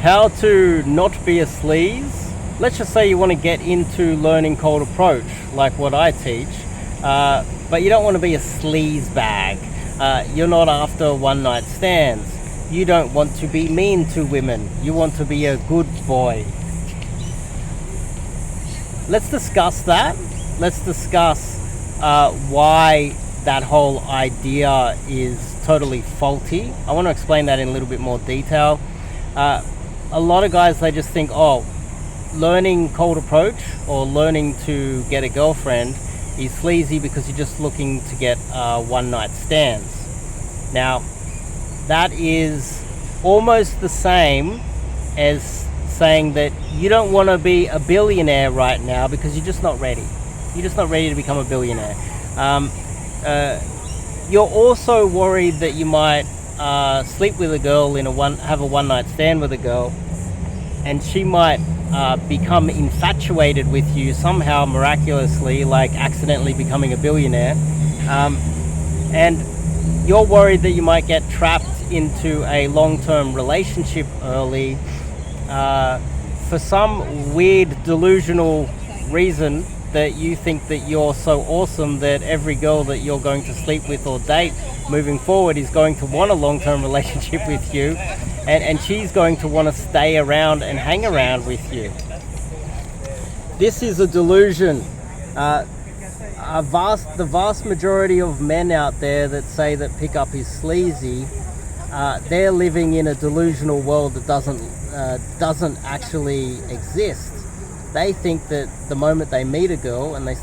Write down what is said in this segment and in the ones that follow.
how to not be a sleaze. Let's just say you want to get into learning cold approach, like what I teach, but you don't want to be a sleaze bag. You're not after one night stands. You don't want to be mean to women. You want to be a good boy. Let's discuss that. Let's discuss why that whole idea is totally faulty. I want to explain that in a little bit more detail. A lot of guys, they just think, oh, learning cold approach or learning to get a girlfriend is sleazy because you're just looking to get one night stands. Now, that is almost the same as saying that you don't want to be a billionaire right now because you're just not ready. You're just not ready to become a billionaire. You're also worried that you might sleep with a girl have a one night stand with a girl, and she might become infatuated with you somehow miraculously, like accidentally becoming a billionaire, and you're worried that you might get trapped into a long-term relationship early for some weird delusional reason that you think that you're so awesome that every girl that you're going to sleep with or date moving forward is going to want a long-term relationship with you, and she's going to want to stay around and hang around with you. This is a delusion. The vast majority of men out there that say that pickup is sleazy, they're living in a delusional world that doesn't actually exist. They think that the moment they meet a girl and they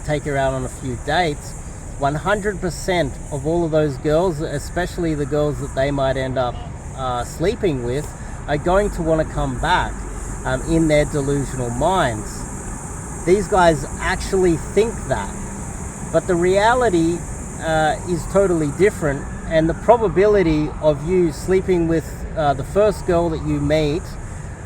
take her out on a few dates, 100% of all of those girls, especially the girls that they might end up sleeping with, are going to want to come back in their delusional minds. These guys actually think that, but the reality is totally different, and the probability of you sleeping with the first girl that you meet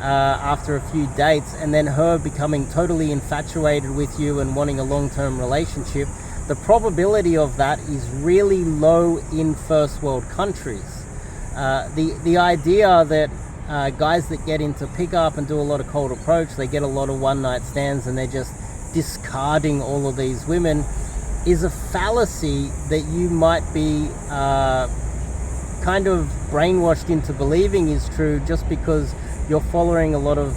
after a few dates and then her becoming totally infatuated with you and wanting a long-term relationship, the probability of that is really low in first world countries. The idea that guys that get into pickup and do a lot of cold approach, they get a lot of one night stands and they're just discarding all of these women is a fallacy that you might be kind of brainwashed into believing is true just because you're following a lot of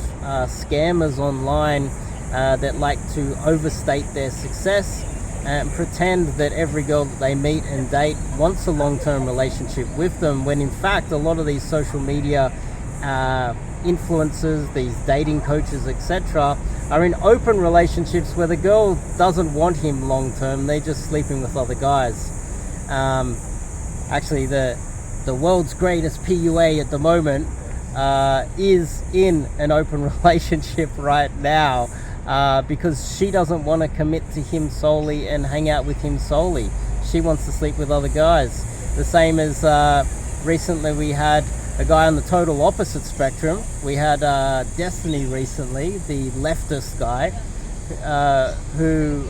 scammers online that like to overstate their success and pretend that every girl that they meet and date wants a long-term relationship with them, when in fact a lot of these social media influencers, these dating coaches, etc., are in open relationships where the girl doesn't want him long-term, they're just sleeping with other guys. Actually, the world's greatest PUA at the moment is in an open relationship right now because she doesn't want to commit to him solely and hang out with him solely. She wants to sleep with other guys. The same as recently we had a guy on the total opposite spectrum. We had Destiny recently, the leftist guy, who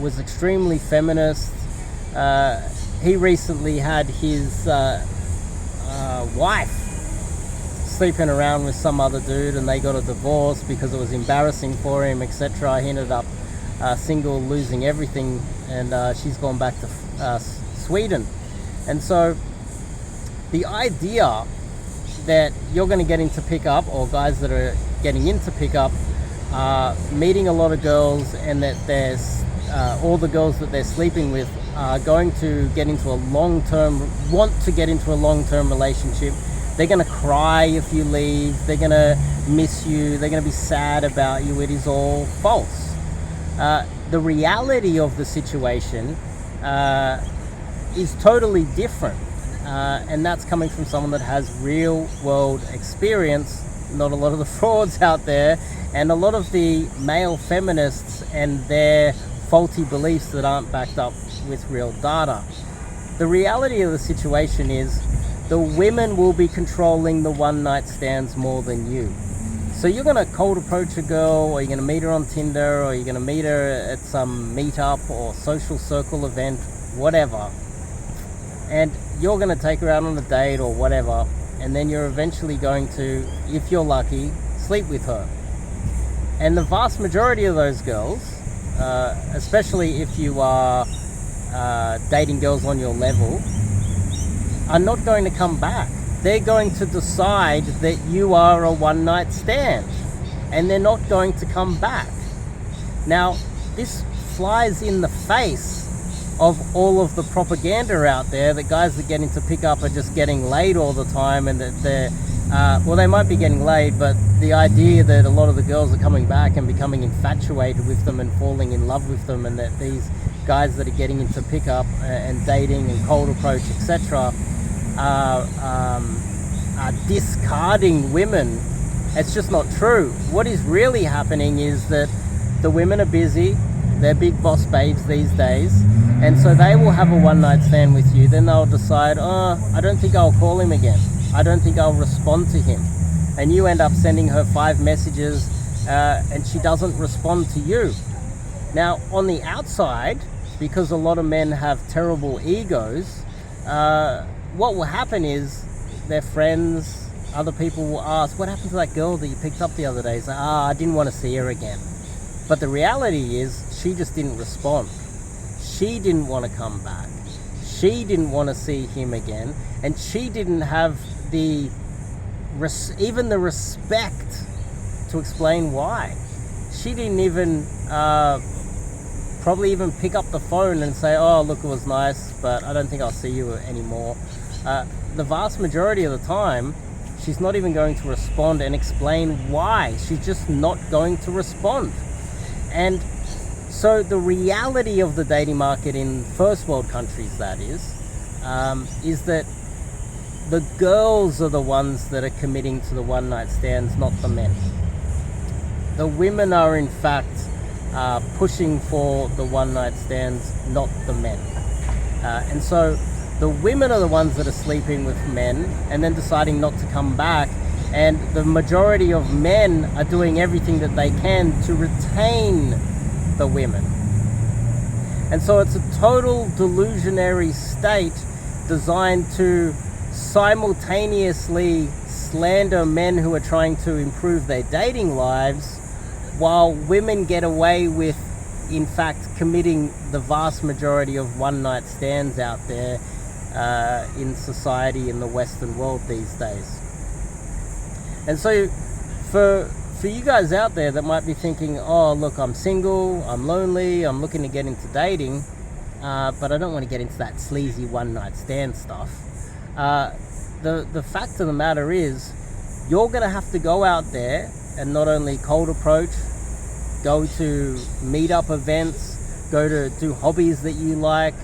was extremely feminist. He recently had his wife sleeping around with some other dude, and they got a divorce because it was embarrassing for him, etc. He ended up single, losing everything, and she's gone back to Sweden. And so the idea that you're going to get into pickup, or guys that are getting into pickup, meeting a lot of girls, and that there's all the girls that they're sleeping with are going to get into a long-term relationship. They're going to cry if you leave. They're going to miss you. They're going to be sad about you. It is all false. The reality of the situation is totally different. And that's coming from someone that has real world experience, not a lot of the frauds out there, and a lot of the male feminists and their faulty beliefs that aren't backed up with real data. The reality of the situation is the women will be controlling the one night stands more than you. So you're going to cold approach a girl, or you're going to meet her on Tinder, or you're going to meet her at some meetup or social circle event, whatever, and you're going to take her out on a date or whatever, and then you're eventually going to, if you're lucky, sleep with her. And the vast majority of those girls, especially if you are dating girls on your level, are not going to come back. They're going to decide that you are a one-night stand, and they're not going to come back. Now, this flies in the face of all of the propaganda out there that guys that get into pickup are just getting laid all the time, and that they're well, they might be getting laid, but the idea that a lot of the girls are coming back and becoming infatuated with them and falling in love with them, and that these guys that are getting into pickup and dating and cold approach, etc., are discarding women, it's just not true. What is really happening is that the women are busy, they're big boss babes these days, and so they will have a one-night stand with you. Then they'll decide, oh, I don't think I'll call him again, I don't think I'll respond to him, and you end up sending her 5 messages and she doesn't respond to you. Now, on the outside, because a lot of men have terrible egos, what will happen is their friends, other people will ask, what happened to that girl that you picked up the other day? It's like, I didn't want to see her again. But the reality is, she just didn't respond. She didn't want to come back. She didn't want to see him again, and she didn't have even the respect to explain why. She didn't even probably even pick up the phone and say, oh, look, it was nice, but I don't think I'll see you anymore. The vast majority of the time, she's not even going to respond and explain why. She's just not going to respond. And so the reality of the dating market in first world countries, that is that the girls are the ones that are committing to the one-night stands, not the men. The women are in fact pushing for the one-night stands, not the men. And so the women are the ones that are sleeping with men and then deciding not to come back, and the majority of men are doing everything that they can to retain the women. And so it's a total delusionary state designed to simultaneously slander men who are trying to improve their dating lives, while women get away with, in fact, committing the vast majority of one-night stands out there in society in the Western world these days. And so for you guys out there that might be thinking, oh, look, I'm single, I'm lonely, I'm looking to get into dating, but I don't want to get into that sleazy one-night stand stuff. The fact of the matter is, you're going to have to go out there and not only cold approach, go to meetup events, go to do hobbies that you like,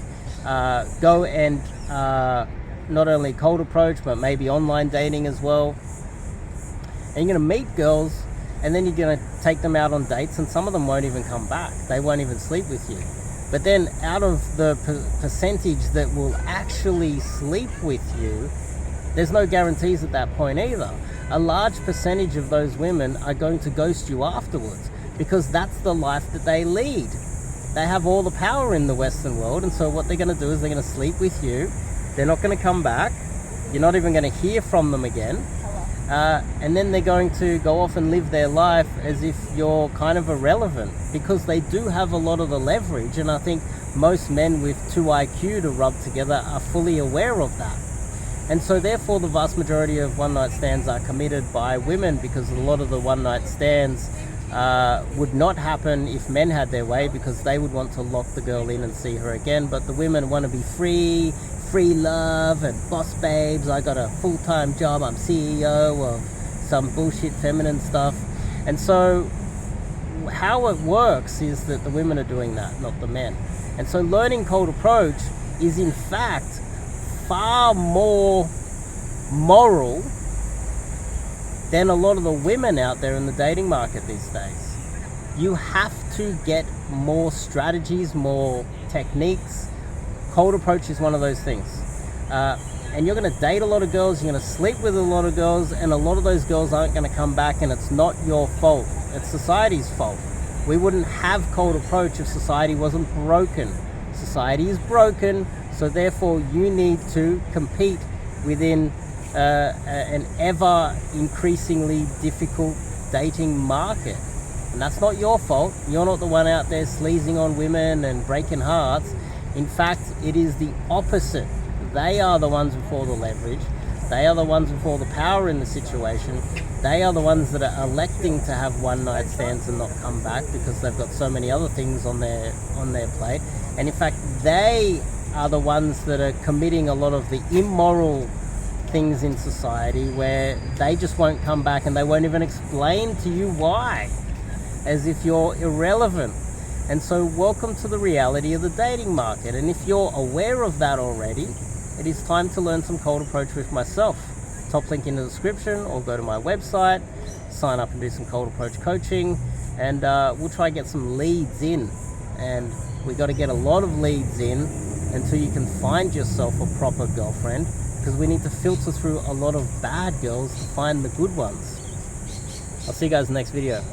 go and not only cold approach, but maybe online dating as well. And you're going to meet girls, and then you're going to take them out on dates, and some of them won't even come back. They won't even sleep with you. But then out of the percentage that will actually sleep with you, there's no guarantees at that point either. A large percentage of those women are going to ghost you afterwards, because that's the life that they lead. They have all the power in the Western world, and so what they're going to do is they're going to sleep with you. They're not going to come back. You're not even going to hear from them again. And then they're going to go off and live their life as if you're kind of irrelevant, because they do have a lot of the leverage, and I think most men with 2 IQ to rub together are fully aware of that. And so therefore the vast majority of one-night stands are committed by women, because a lot of the one-night stands would not happen if men had their way, because they would want to lock the girl in and see her again. But the women want to be free love and boss babes. I got a full-time job, I'm CEO of some bullshit feminine stuff. And so how it works is that the women are doing that, not the men. And so learning cold approach is in fact far more moral than a lot of the women out there in the dating market these days. You have to get more strategies, more techniques. Cold approach is one of those things. And you're going to date a lot of girls, you're going to sleep with a lot of girls, and a lot of those girls aren't going to come back, and it's not your fault. It's society's fault. We wouldn't have cold approach if society wasn't broken. Society is broken, so therefore you need to compete within an ever increasingly difficult dating market. And that's not your fault. You're not the one out there sleazing on women and breaking hearts. In fact, it is the opposite. They are the ones with all the leverage. They are the ones with all the power in the situation. They are the ones that are electing to have one night stands and not come back because they've got so many other things on their plate. And in fact, they are the ones that are committing a lot of the immoral things in society, where they just won't come back and they won't even explain to you why, as if you're irrelevant. And so welcome to the reality of the dating market. And if you're aware of that already, it is time to learn some cold approach with myself. Top link in the description, or go to my website, sign up and do some cold approach coaching, and we'll try and get some leads in. And we got to get a lot of leads in until you can find yourself a proper girlfriend, because we need to filter through a lot of bad girls to find the good ones. I'll see you guys in the next video.